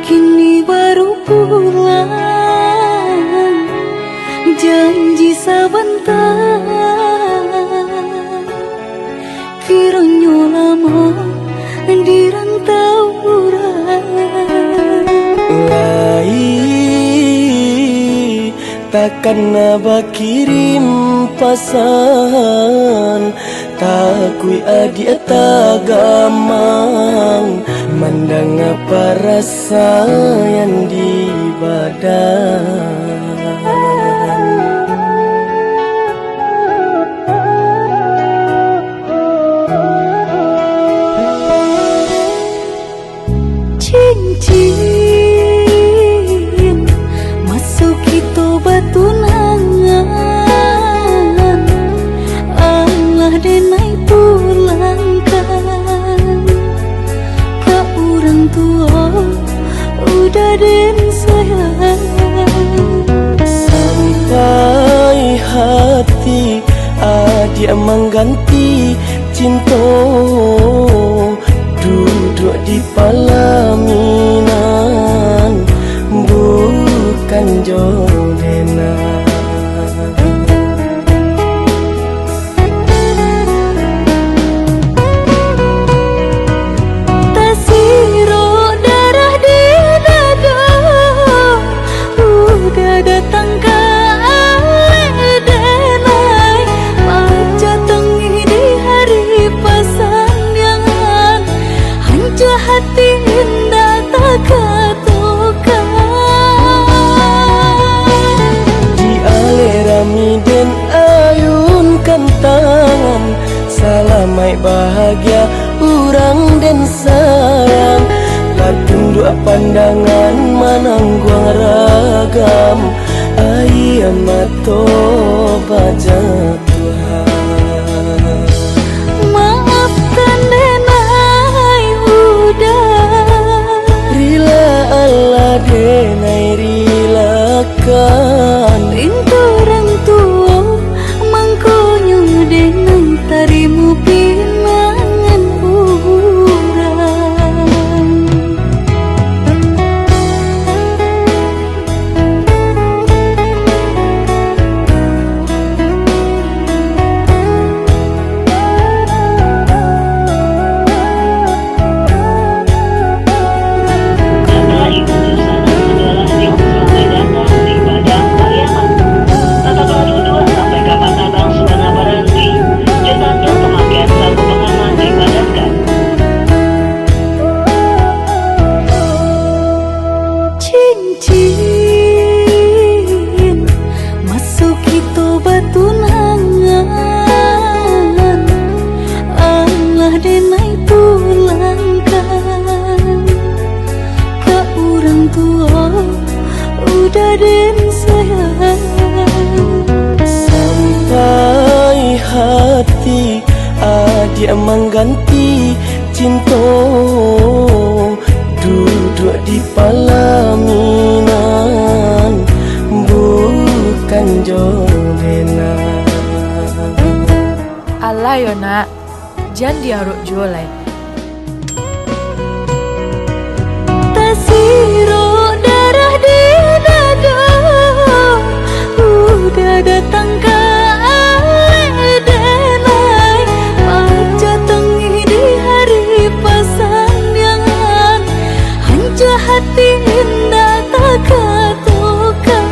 Kini baru pulang, janji sebentar, kiranya lama di rantau orang. Lai takkan nabak kirim pesan, takui adik tagamang, mandang apa rasa yang di badan. Cincin masuk itu batu nangan, Allah denai pulangkan ke orang tua, udah den sayang. Sampai hati adik mengganti cinta, duduk di pelaminan bukan jodoh. Tasiro darah di dada, udah datang ke denai, baca tengi di hari pasangan, hanja hati indah tak katukan. Di alerami den ayunkan tangan, salamai bahagia urang den sayang. Latun dua pandangan manangguang ragam, ayam mato baca Tuhan. Maafkan denai udah, Rila Allah denai rilakan, rintu orang tua mangkonyo denai tarimu pinangan urang. Setelah itu suasana adalah yang selamat datang di padang pariaman. Tata kelas kedua sampai kapan abang suara berhenti, jatahnya pemakaian sabu pengaman dipadatkan. Cincin masuk itu batu nangan, Allah denai pulangkan ke orang tua, udah den sayang. sampai hati adik mengganti cinta, duduk di pelaminan bukan jodoh. Alah yo nak, jangan diaruk jualai. Tasiro darah di dada, udah datang ke denai, baca tengi di hari pasangan, hanja hati indah tak katukan.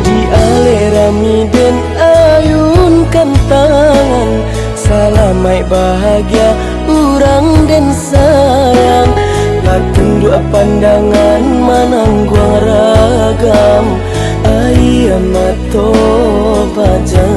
Di alerami den ayunkan tangan, salamai bahagia urang den sayang. Latun dua pandangan manangguang ragam, ayam mato baca